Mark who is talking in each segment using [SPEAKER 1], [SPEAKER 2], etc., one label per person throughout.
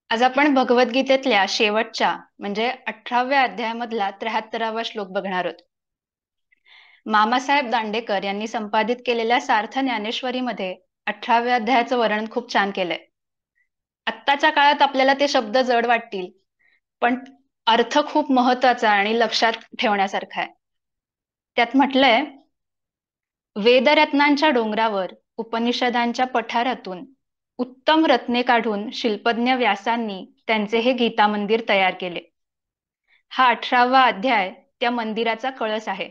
[SPEAKER 1] आज आपण भगवद्गीतेतल्या शेवटच्या म्हणजे 18व्या अध्यायामधला 73वा श्लोक बघणार आहोत. मामासाहेब दांडेकर यांनी संपादित केलेल्या सार्थ ज्ञानेश्वरीमध्ये 18व्या अध्यायाचं वर्णन खूप छान केलंय. आत्ताच्या काळात आपल्याला ते शब्द जड वाटतील, पण अर्थ खूप महत्वाचा आणि लक्षात ठेवण्यासारखा आहे. त्यात म्हटलंय, वेदरत्नांच्या डोंगरावर उपनिषदांच्या पठारातून उत्तम रत्ने काढून शिल्पज्ञ व्यासांनी त्यांचे हे गीता मंदिर तयार केले. हा 18वा अध्याय त्या मंदिराचा कळस आहे.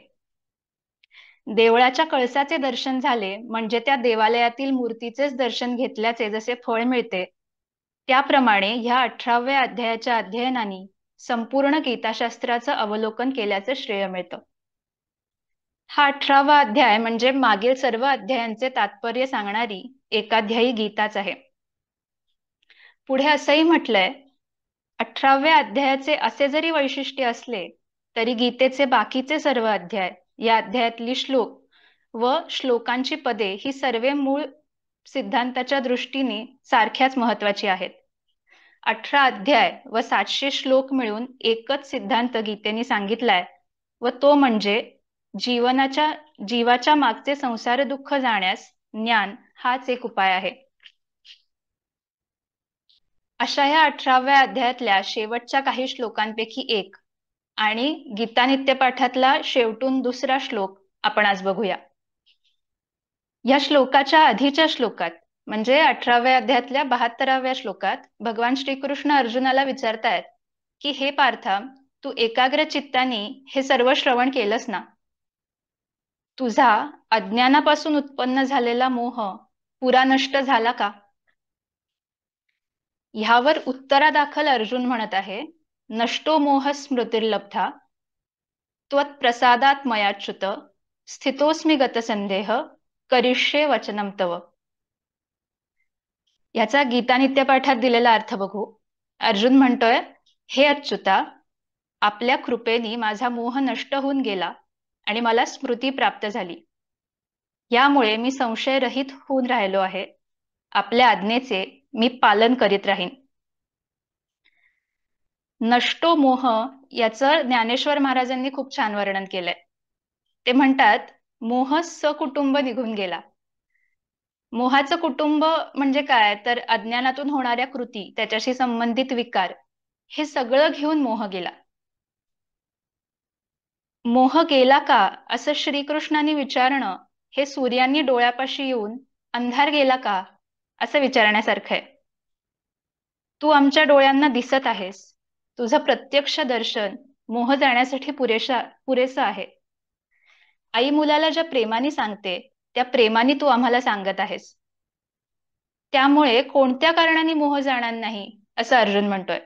[SPEAKER 1] देवळाच्या कळसाचे दर्शन झाले म्हणजे त्या देवालयातील मूर्तीचेच दर्शन घेतल्याचे जसे फळ मिळते, त्याप्रमाणे ह्या 18व्या अध्यायाच्या अध्ययनाने संपूर्ण गीताशास्त्राचं अवलोकन केल्याचं श्रेय मिळतं. हा 18वा अध्याय म्हणजे मागील सर्व अध्यायांचे तात्पर्य सांगणारी एकाध्यायी गीताच आहे. पुढे असंही म्हटलंय, 18व्या अध्यायाचे असे जरी वैशिष्ट्य असले तरी गीतेचे बाकीचे सर्व अध्याय, या अध्यायातली श्लोक व श्लोकांची पदे ही सर्व मूळ सिद्धांताच्या दृष्टीने सारख्याच महत्वाची आहेत. 18 अध्याय व 700 श्लोक मिळून एकच सिद्धांत गीतेने सांगितलाय, व तो म्हणजे जीवाच्या मागचे संसार दुःख जाण्यास ज्ञान हाच एक उपाय आहे. अशा या 18व्या अध्यायातल्या शेवटच्या काही श्लोकांपैकी एक आणि गीता नित्यपाठातला शेवटून दुसरा श्लोक आपण आज बघूया. या श्लोकाच्या आधीच्या श्लोकात म्हणजे 18व्या अध्यायातल्या 72व्या श्लोकात भगवान श्रीकृष्ण अर्जुनाला विचारतायत की, हे पार्था, तू एकाग्र चित्ताने हे सर्व श्रवण केलंस ना? तुझा अज्ञानापासून उत्पन्न झालेला मोह पुरा नष्ट झाला का? ह्यावर उत्तरादाखल अर्जुन म्हणत आहे, नष्टो मोह स्मृतिर्लब्धा त्वत्प्रसादात् मयाच्युत स्थितोस्मी गतसंदेह करिष्ये वचनम तव. याचा गीता नित्यपाठात दिलेला अर्थ बघू. अर्जुन म्हणतोय, हे अच्युता, आपल्या कृपेने माझा मोह नष्ट होऊन गेला आणि मला स्मृती प्राप्त झाली. यामुळे मी संशयरहित होऊन राहिलो आहे. आपल्या आज्ञेचे मी पालन करीत राहीन. नष्टो मोह याचं ज्ञानेश्वर महाराजांनी खूप छान वर्णन केलंय. ते म्हणतात, मोह सकुटुंब निघून गेला. मोहाचं कुटुंब म्हणजे काय, तर अज्ञानातून होणाऱ्या कृती, त्याच्याशी संबंधित विकार, हे सगळं घेऊन मोह गेला. मोह गेला का असं श्रीकृष्णांनी विचारणं हे सूर्यांनी डोळ्यापाशी येऊन अंधार गेला का असं विचारण्यासारखं आहे. तू आमच्या डोळ्यांना दिसत आहेस, तुझं प्रत्यक्ष दर्शन मोह जाण्यासाठी पुरेसं आहे. आई मुलाला ज्या प्रेमाने सांगते त्या प्रेमाने तू आम्हाला सांगत आहेस, त्यामुळे कोणत्या कारणाने मोह जाणार नाही असं अर्जुन म्हणतोय.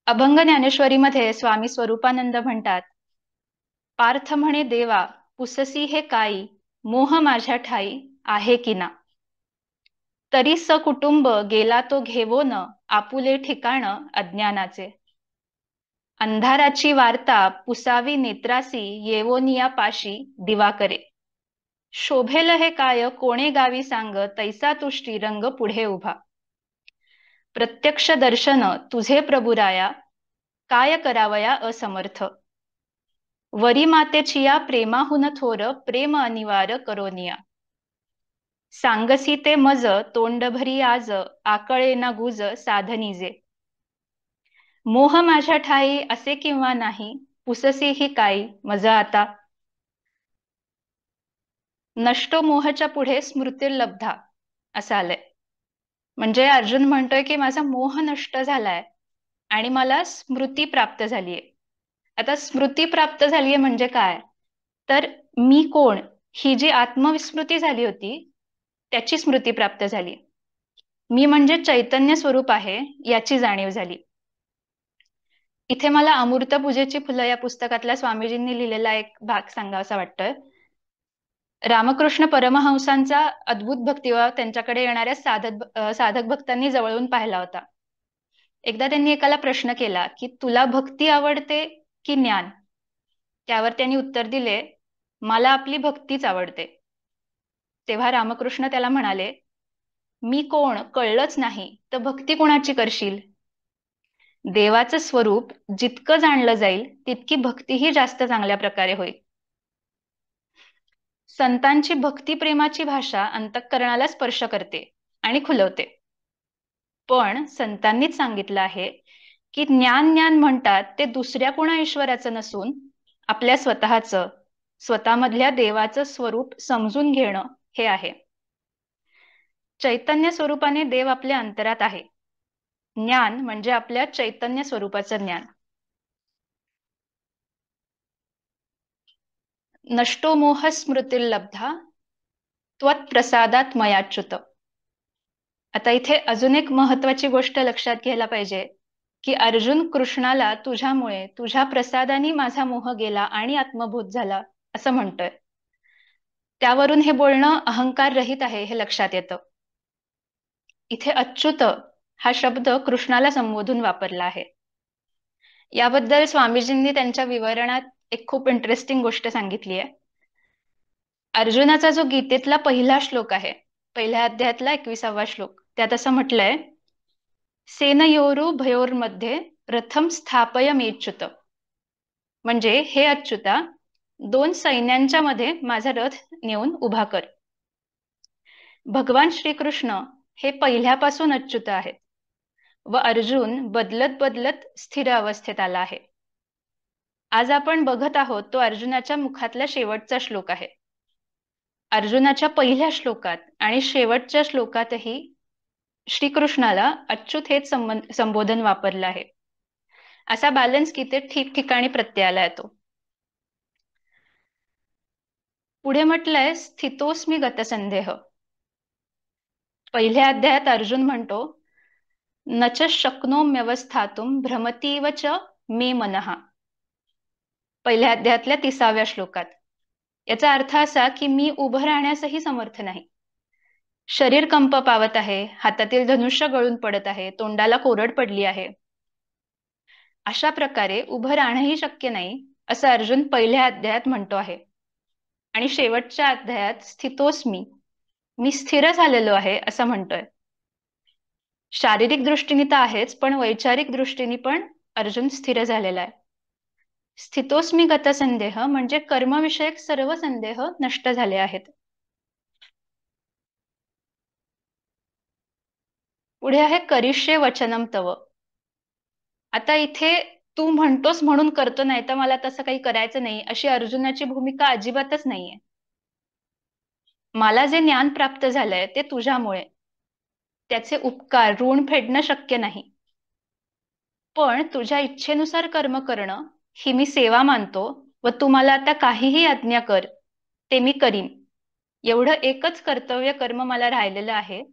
[SPEAKER 1] अभंग ज्ञानेश्वरीमध्ये स्वामी स्वरूपानंद म्हणतात, पार्थ म्हणे देवा पुससी हे काई, मोह माझ्या ठाई आहे की ना. तरी सकुटुंब गेला तो घेवो न, आपुले ठिकाण अज्ञानाचे. अंधाराची वार्ता पुसावी नेत्रासी, येवोनिया पाशी दिवा करे. शोभेल हे काय कोणे गावी सांग, तैसा तू श्रीरंग पुढे उभा. प्रत्यक्ष दर्शन तुझे प्रभुराया, काय करावया असमर्थ. वरी मातेची या प्रेमाहून थोर, प्रेम अनिवार्य करोनिया. सांगसी ते मज तोंडभरी आज, आकळे ना गुज साधनीजे. मोह माझ्या ठाई असे किंवा नाही, पुससी ही काही मज आता. नष्टो मोहच्या पुढे स्मृतिर्लब्धा असं आलंय. म्हणजे अर्जुन म्हणतोय की माझा मोह नष्ट झालाय आणि मला स्मृती प्राप्त झालीय. आता स्मृती प्राप्त झालीय म्हणजे काय, तर मी कोण ही जी आत्मविस्मृती झाली होती त्याची स्मृती प्राप्त झाली. मी म्हणजे चैतन्य स्वरूप आहे याची जाणीव झाली. इथे मला अमूर्त पूजेची फुलं या पुस्तकातल्या स्वामीजींनी लिहिलेला एक भाग सांगावासा वाटतोय. रामकृष्ण परमहंसांचा अद्भुत भक्तिभाव त्यांच्याकडे येणाऱ्या साधक भक्तांनी जवळून पाहिला होता. एकदा त्यांनी एकाला प्रश्न केला की, तुला भक्ती आवडते की ज्ञान? त्यावर त्यांनी उत्तर दिले, मला आपली भक्तीच आवडते. तेव्हा रामकृष्ण त्याला म्हणाले, मी कोण कळलंच नाही तर भक्ती कोणाची करशील? देवाचं स्वरूप जितकं जाणलं जाईल तितकी भक्तीही जास्त चांगल्या प्रकारे होईल. संतांची भक्ती प्रेमाची भाषा अंतःकरणाला स्पर्श करते आणि खुलवते. पण संतांनीच सांगितलं आहे की ज्ञान ज्ञान म्हणतात ते दुसऱ्या कोणा ईश्वराचं नसून आपल्या स्वतःचं, स्वतःमधल्या देवाचं स्वरूप समजून घेणं हे आहे. चैतन्य स्वरूपाने देव आपल्या अंतरात आहे. ज्ञान म्हणजे आपल्या चैतन्य स्वरूपाचं ज्ञान. नष्टो मोह स्मृतिर्लब्धा त्वत्प्रसादात मयाच्युत. आता इथे अजून एक महत्वाची गोष्ट लक्षात घ्यायला पाहिजे की अर्जुन कृष्णाला तुझ्यामुळे, तुझ्या प्रसादाने माझा मोह गेला आणि आत्मभूत झाला असं म्हणतोय. त्यावरून हे बोलणं अहंकार रहित आहे हे लक्षात येतं. इथे अच्युत हा शब्द कृष्णाला संबोधून वापरला आहे. याबद्दल स्वामीजींनी त्यांच्या विवरणात एक खूप इंटरेस्टिंग गोष्ट सांगितली आहे. अर्जुनाचा जो गीतेतला पहिला श्लोक आहे, पहिल्या अध्यायातला 21वा श्लोक, त्यात असं म्हटलंय, सेनयोरु भयोर्मध्ये रथम स्थापयमेच्युत. म्हणजे हे अच्युता, दोन सैन्यांच्या मध्ये माझा रथ नेऊन उभा कर. भगवान श्रीकृष्ण हे पहिल्यापासून अच्युत आहेत व अर्जुन बदलत बदलत स्थिर अवस्थेत आला आहे. आज आपण बघत आहोत तो अर्जुनाच्या मुखातला शेवटचा श्लोक आहे. अर्जुनाच्या पहिल्या श्लोकात आणि शेवटच्या श्लोकातही श्रीकृष्णाला अच्युत हेच संबोधन वापरलं आहे. असा बॅलन्स किती ठिकठिकाणी प्रत्ययाला येतो. पुढे म्हटलंय स्थितोस्मी गतसंदेह. पहिल्या अध्यायात अर्जुन म्हणतो, न च शक्नोम्यवस्थातुं भ्रमतीव च मे मनः. पहिल्या अध्यायातल्या 30व्या श्लोकात. याचा अर्थ असा की मी उभं राहण्यासही समर्थ नाही. शरीर कंप पावत आहे, हातातील धनुष्य गळून पडत आहे, तोंडाला कोरड पडली आहे. अशा प्रकारे उभं राहणंही शक्य नाही असं अर्जुन पहिल्या अध्यायात म्हणतो आहे. आणि शेवटच्या अध्यायात स्थितोस्मी, मी स्थिर झालेलो आहे असं म्हणतोय. शारीरिक दृष्टीने तर आहेच, पण वैचारिक दृष्टीने पण अर्जुन स्थिर झालेला आहे. स्थितोस्मी गतसंदेह म्हणजे कर्मविषयक सर्व संदेह नष्ट झाले आहेत. पुढे आहे करिष्ये वचनम तव. आता इथे तू म्हणतोस म्हणून करतो, नाही तर मला तसं काही करायचं नाही अशी अर्जुनाची भूमिका अजिबातच नाहीये. मला जे ज्ञान प्राप्त झालंय ते तुझ्यामुळे, त्याचे उपकार ऋण फेडणं शक्य नाही. पण तुझ्या इच्छेनुसार कर्म करणं ही मी सेवा मानतो व तू मला आता काहीही आज्ञा कर ते मी करीन. एवढं एकच कर्तव्य कर्म मला राहिलेलं आहे,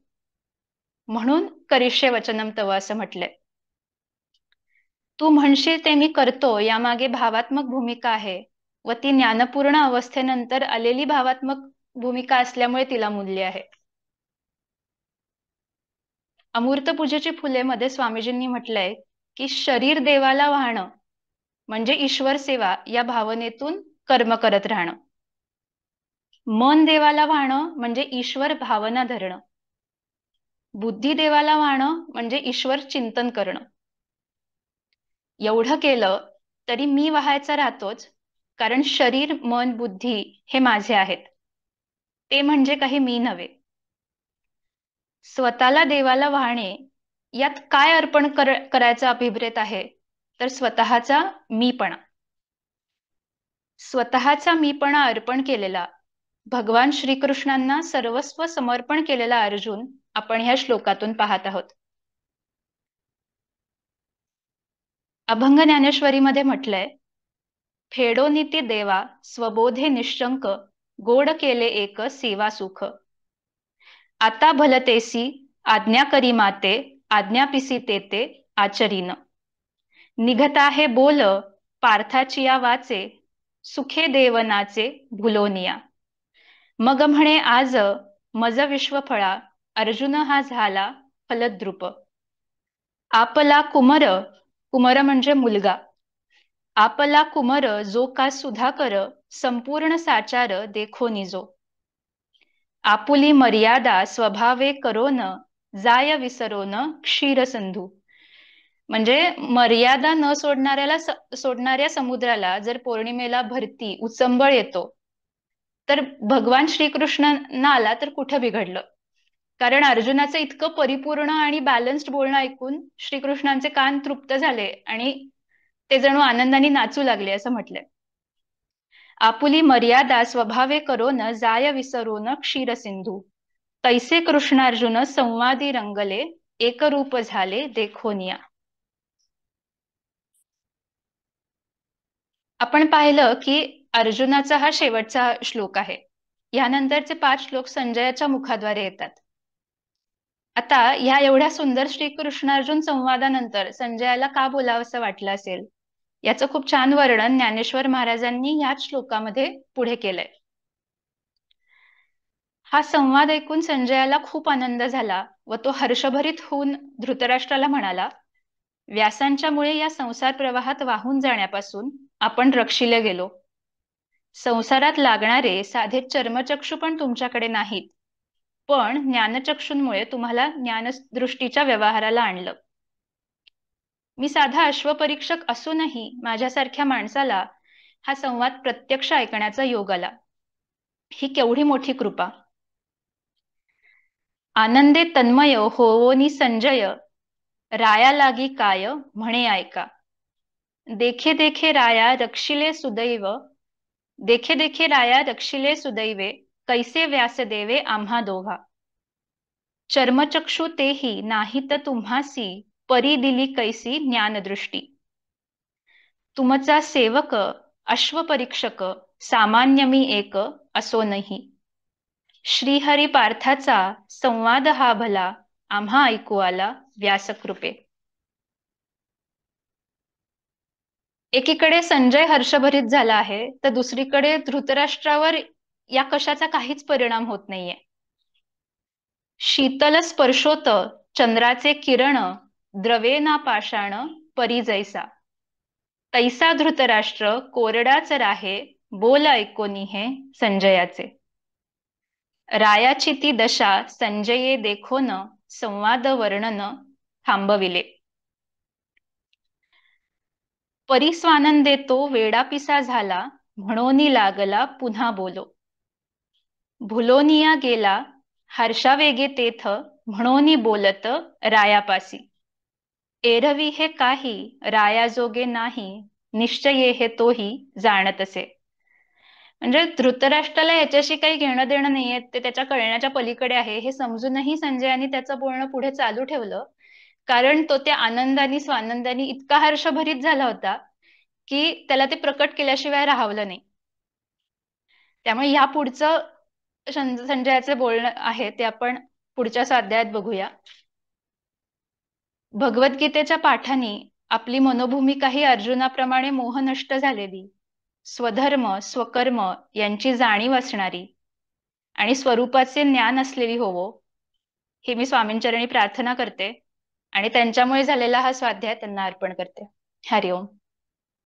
[SPEAKER 1] म्हणून करिष्ये वचनम तव असं म्हटलंय. तू म्हणशील ते मी करतो यामागे भावात्मक भूमिका आहे व ती ज्ञानपूर्ण अवस्थेनंतर आलेली भावात्मक भूमिका असल्यामुळे तिला मूल्य आहे. अमूर्त पूजेची फुले मध्ये स्वामीजींनी म्हटलंय की शरीर देवाला वाहणं म्हणजे ईश्वर सेवा या भावनेतून कर्म करत राहणं. मन देवाला वाहणं म्हणजे ईश्वर भावना धरणं. बुद्धी देवाला वाहणं म्हणजे ईश्वर चिंतन करणं. एवढं केलं तरी मी वाहायचा राहतोच, कारण शरीर मन बुद्धी हे माझे आहेत, ते म्हणजे काही मी नव्हे. स्वतःला देवाला वाहणे यात काय अर्पण करायचा अभिप्रेत आहे, तर स्वतःचा मीपणा. स्वतःचा मीपणा अर्पण केलेला, भगवान श्रीकृष्णांना सर्वस्व समर्पण केलेला अर्जुन आपण ह्या श्लोकातून पाहत आहोत. अभंग ज्ञानेश्वरीमध्ये म्हटलंय, फेडो नीती देवा स्वबोधे निश्चंक, गोड केले एक सेवा सुख. आता भलतेसी आज्ञा करी माते, आज्ञापिसी तेते आचरीन. निघत आहे बोल पार्थाची या वाचे, सुखे देवनाचे भुलोनिया. मग म्हणे आज मज विश्वफळा, अर्जुन हा झाला फलद्रुप. आपला कुमर, कुमर म्हणजे मुलगा, आपला कुमर जो का सुधाकर, संपूर्ण साचार देखो निजो. आपुली मर्यादा स्वभावे करोन जाय विसरोन क्षीरसिंधू. म्हणजे मर्यादा न सोडणाऱ्या समुद्राला जर पौर्णिमेला भरती उचंबळ येतो, तर भगवान श्रीकृष्णांना आला तर कुठं बिघडलं. कारण अर्जुनाचं इतकं परिपूर्ण आणि बॅलन्स्ड बोलणं ऐकून श्रीकृष्णांचे कान तृप्त झाले आणि ते जणू आनंदाने नाचू लागले असं म्हटलंय. आपुली मर्यादा स्वभावे करोन जाय विसरोन क्षीरसिंधू. तैसे कृष्णार्जुन संवादी रंगले एकरूप झाले देखोनिया. आपण पाहिलं की अर्जुनाचा हा शेवटचा श्लोक आहे. यानंतरचे 5 श्लोक संजयाच्या मुखाद्वारे येतात. आता ह्या एवढ्या सुंदर श्रीकृष्णार्जुन संवादानंतर संजयाला का बोलावंसं वाटलं असेल, याचं खूप छान वर्णन ज्ञानेश्वर महाराजांनी याच श्लोकामध्ये पुढे केलंय. हा संवाद ऐकून संजयाला खूप आनंद झाला व तो हर्षभरित होऊन धृतराष्ट्राला म्हणाला, व्यासांच्यामुळे या संसार प्रवाहात वाहून जाण्यापासून आपण रक्षिले गेलो. संसारात लागणारे साधे चर्मचक्षु पण तुमच्याकडे नाहीत, पण ज्ञानचक्षूंमुळे तुम्हाला ज्ञानदृष्टीच्या व्यवहाराला आणलं. मी साधा अश्वपरीक्षक असूनही माझ्यासारख्या माणसाला हा संवाद प्रत्यक्ष ऐकण्याचा योग आला. ही केवढी मोठी कृपा. आनंदे तन्मय होवोनी संजय राया लागी काय म्हणे ऐका. देखे देखे राया रक्षिले सुदैव, देखे देखे राया रक्षिले सुदैवे, कैसे व्यासदेवे आम्हा दोघा. चर्मचक्षु तेही नाहीत तुम्हासी, परी दिली कैसी ज्ञानदृष्टी. तुमचा सेवक अश्वपरीक्षक सामान्य मी एक असो नाही. श्रीहरी पार्थाचा संवाद हा भला आम्हा ऐकू आला व्यासकृपे. एकीकडे संजय हर्षभरित झाला आहे, तर दुसरीकडे धृतराष्ट्रावर या कशाचा काहीच परिणाम होत नाहीये. शीतल स्पर्शोत चंद्राचे किरण, द्रवे ना पाषाण परी जैसा. तैसा धृतराष्ट्र कोरडाच राहे, बोल ऐकोनी हे संजयाचे. रायाची ती दशा संजये देखोन, संवाद वर्णन थांबविले. परिस्वानंदे तो वेडापिसा झाला, म्हणोनी लागला पुन्हा बोलो. भुलोनिया गेला हर्षावेगे तेथ, म्हणोनी बोलत रायापासी. एरवी हे काही रायाजोगे नाही, निश्चये हे तोही जाणतसे. म्हणजे धृतराष्ट्राला याच्याशी काही घेणं देणं नाहीये, ते त्याच्या कळण्याच्या पलीकडे आहे हे समजूनही संजयाने त्याचं बोलणं पुढे चालू ठेवलं. कारण तो त्या आनंदाने स्वानंदाने इतका हर्षभरित झाला होता की त्याला ते प्रकट केल्याशिवाय राहावलं नाही. त्यामुळे ह्या पुढचं संजयाचे बोलणं आहे ते आपण पुढच्या स्वाध्यायात बघूया. भगवद्गीतेच्या पाठाने आपली मनोभूमिका ही अर्जुनाप्रमाणे मोह नष्ट झालेली, स्वधर्म स्वकर्म यांची जाणीव असणारी आणि स्वरूपाचे ज्ञान असलेली होवो, हे मी स्वामींचरणी प्रार्थना करते आणि त्यांच्यामुळे झालेला हा स्वाध्याय त्यांना अर्पण करते. हरिओम.